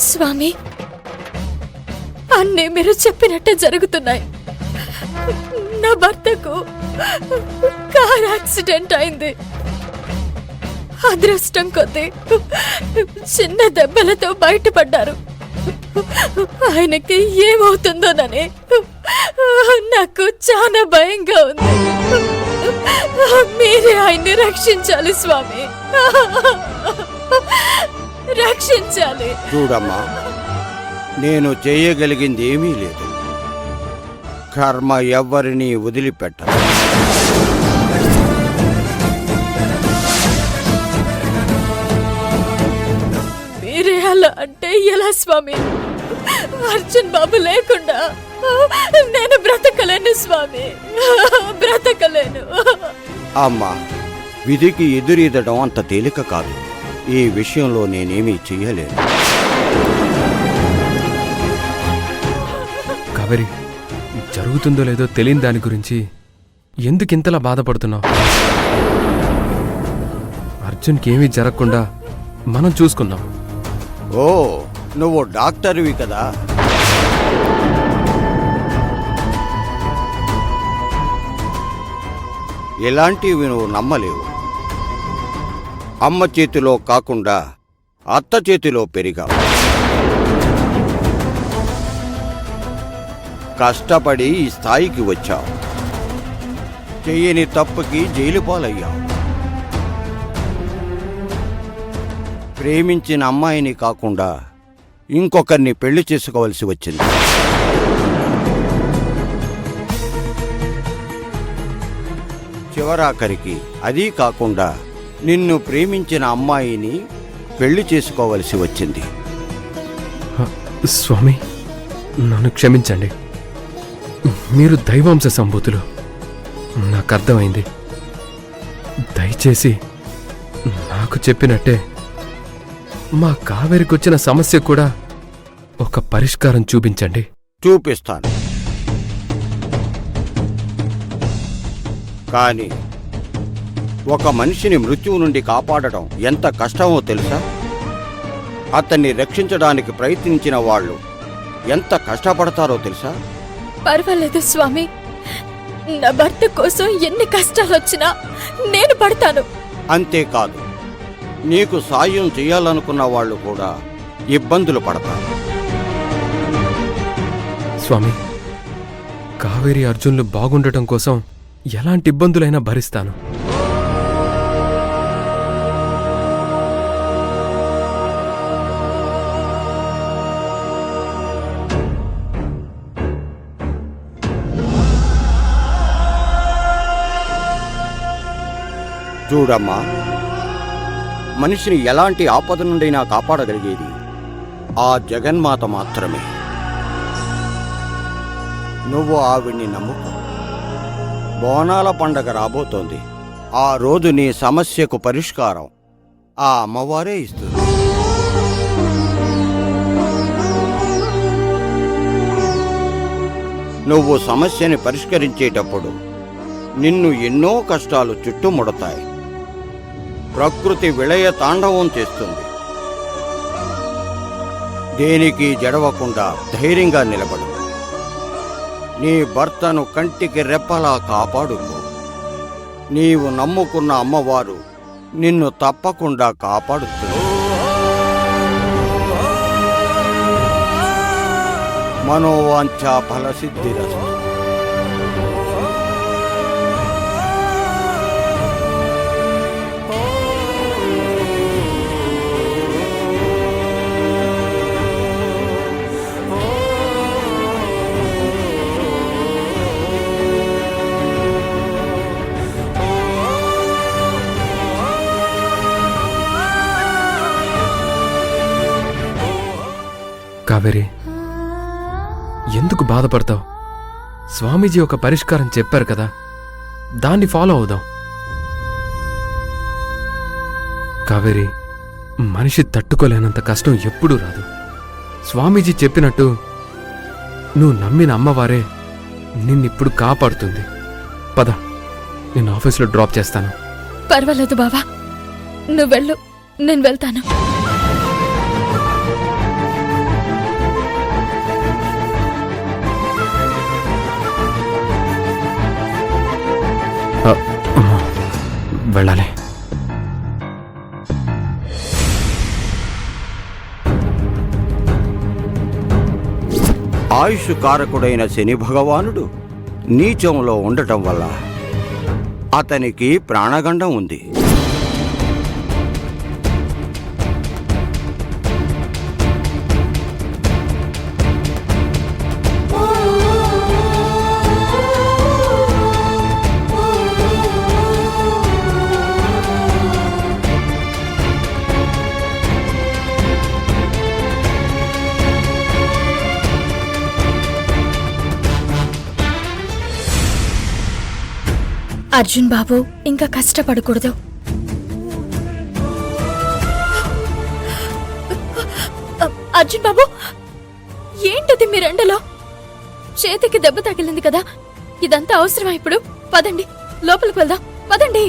స్వామి, అన్నీ మీరు చెప్పినట్టే జరుగుతున్నాయి. నా భర్తకు కార్ యాక్సిడెంట్ అయింది. అదృష్టం కొద్దీ చిన్న దెబ్బలతో బయటపడ్డారు. ఆయనకి ఏమవుతుందోనని నాకు చాలా భయంగా ఉంది. మీరే ఆయన్ని రక్షించాలి స్వామి, రక్షించాలి. చూడమ్మా, నేను చేయగలిగింది ఏమీ లేదు. కర్మ ఎవ్వరినీ వదిలిపెట్టదు. మీరే అలా అంటే ఎలా స్వామి? అర్జున్ బాబు లేకుండా నేను బ్రతకలేను స్వామి, బ్రతకలేను. అమ్మా, విధికి ఎదురీదడం అంత తేలిక కాదు. ఈ విషయంలో నేనేమీ చెయ్యలేను. కావేరి, జరుగుతుందో లేదో తెలియని దాని గురించి ఎందుకింతలా బాధపడుతున్నావు? అర్జున్కి ఏమీ జరగకుండా మనం చూసుకుందాం. ఓ, నువ్వు డాక్టర్వి కదా. ఇలాంటివి నువ్వు నమ్మలేవు. అమ్మ చేతిలో కాకుండా అత్త చేతిలో పెరిగావు. కష్టపడి ఈ స్థాయికి వచ్చావు. చెయ్యని తప్పుకి జైలు పాలయ్యావు. ప్రేమించిన అమ్మాయిని కాకుండా ఇంకొకరిని పెళ్లి చేసుకోవలసి వచ్చింది. చివరాఖరికి అదీ కాకుండా నిన్ను ప్రేమించిన అమ్మాయిని పెళ్లి చేసుకోవలసి వచ్చింది. స్వామి, నన్ను క్షమించండి. మీరు దైవాంశ సంభూతులు, నాకు అర్థమైంది. దయచేసి నాకు చెప్పినట్టే మా కావేరికొచ్చిన సమస్య కూడా ఒక పరిష్కారం చూపించండి. చూపిస్తాను. కానీ ఒక మనిషిని మృత్యువు నుండి కాపాడటం ఎంత కష్టమో తెలుసా? అతన్ని రక్షించడానికి ప్రయత్నించిన వాళ్ళు ఎంత కష్టపడతారో తెలుసా? పర్వాలేదు స్వామి, నా భర్త కోసం ఎన్ని కష్టాలు వచ్చినా నేను పడతాను. అంతేకాదు, నీకు సాయం చేయాలనుకున్న వాళ్ళు కూడా ఇబ్బందులు పడతారు. స్వామి, కావేరి అర్జున్లు బాగుండటం కోసం ఎలాంటి ఇబ్బందులైనా భరిస్తాను. చూడమ్మా, మనిషిని ఎలాంటి ఆపద నుండైనా కాపాడగలిగేది ఆ జగన్మాత మాత్రమే. నువ్వు ఆవిడ్ని నమ్ముకో. బోనాల పండగ రాబోతోంది. ఆ రోజు నీ సమస్యకు పరిష్కారం ఆ అమ్మవారే ఇస్తుంది. నువ్వు సమస్యని పరిష్కరించేటప్పుడు నిన్ను ఎన్నో కష్టాలు చుట్టుముడతాయి. ప్రకృతి విలయ తాండవం చేస్తుంది. దేనికి జడవకుండా ధైర్యంగా నిలబడు. నీ భర్తను కంటికి రెప్పలా కాపాడుకో. నీవు నమ్ముకున్న అమ్మవారు నిన్ను తప్పకుండా కాపాడుతుంది. మనోవాంఛా ఫలసిద్ధిరస్తు. కావేరి, ఎందుకు బాధపడతావు? స్వామీజీ ఒక పరిష్కారం చెప్పారు కదా, దాన్ని ఫాలో అవుదాం. కావేరి, మనిషి తట్టుకోలేనంత కష్టం ఎప్పుడూ రాదు. స్వామీజీ చెప్పినట్టు నువ్వు నమ్మిన అమ్మవారే నిన్నిప్పుడు కాపాడుతుంది. పద, నేను ఆఫీసులో డ్రాప్ చేస్తాను. పర్వాలేదు బావా, నువ్వు వెళ్ళు, నేను వెళ్తాను. అమ్మో, వెళ్ళాలి. ఆయుష్ కారకుడైన శని భగవానుడు నీచంలో ఉండటం వల్ల అతనికి ప్రాణగండం ఉంది. అర్జున్ బాబు ఇంకా కష్టపడకూడదు. అర్జున్ బాబు, ఏంటది మీ రెండలో? చేతికి దెబ్బ తగిలింది కదా, ఇదంతా అవసరమా ఇప్పుడు? పదండి, లోపలికి వెళ్దాం, పదండి.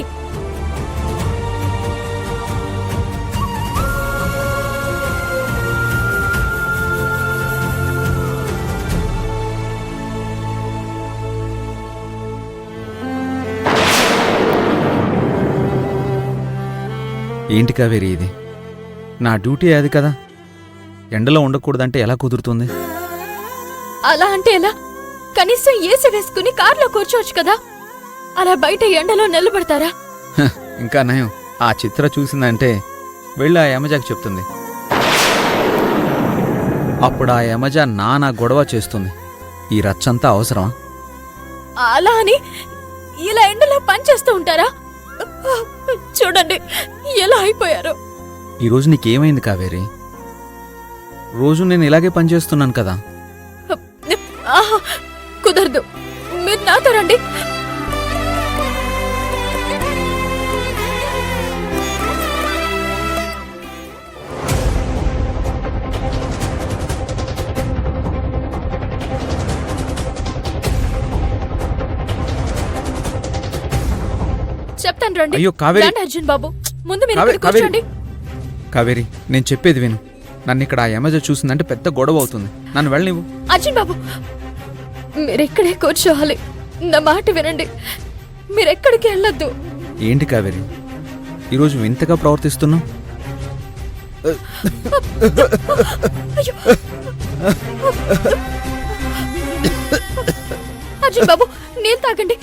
ఏంటి కావేరి ఇది? నా డ్యూటీ అది కదా, ఎండలో ఉండకూడదంటే ఎలా కుదురుతుంది? అలా అంటే ఎలా? కనీసం ఏసీ వేసుకుని కార్లో కూర్చోవచ్చు కదా, అలా బయట ఎండలో నిలబడతారా? హ, ఇంకా నయం, ఆ చిత్ర చూసిందంటే వెళ్ళి ఆ యమజాకి చెప్తుంది. అప్పుడు ఆ యమజ నానా గొడవ చేస్తుంది. ఈ రచ్చంతా అవసరమా? అలా అని ఇలా ఎండలో పనిచేస్తూ ఉంటారా? చూడండి ఎలా అయిపోయారు. ఈరోజు నీకేమైంది కావేరి? రోజు నేను ఇలాగే పనిచేస్తున్నాను కదా. ఆహా, కుదరదు, మీరు నాతో రండి. చెప్తాను రండి. అయ్యో, కావేరి. రండి అర్జున్ బాబు, ముందు మీరు కావేరి, ఇక్కడ కూర్చోండి. కావేరి, నేను చెప్పేది విను. నన్ను ఇక్కడ ఆ యమజ చూసిందంటే పెద్ద గొడవ అవుతుంది. నన్ను వెళ్ళనివ్వు. అర్జున్ బాబు, మీరెక్కడే కూర్చోవాలి. నా మాట వినండి, మీరెక్కడికి వెళ్ళొద్దు. ఏంటి కావేరి ఈరోజు వింతగా ప్రవర్తిస్తున్నావు? అయ్యో. అర్జున్ బాబు, నేను తాగండి.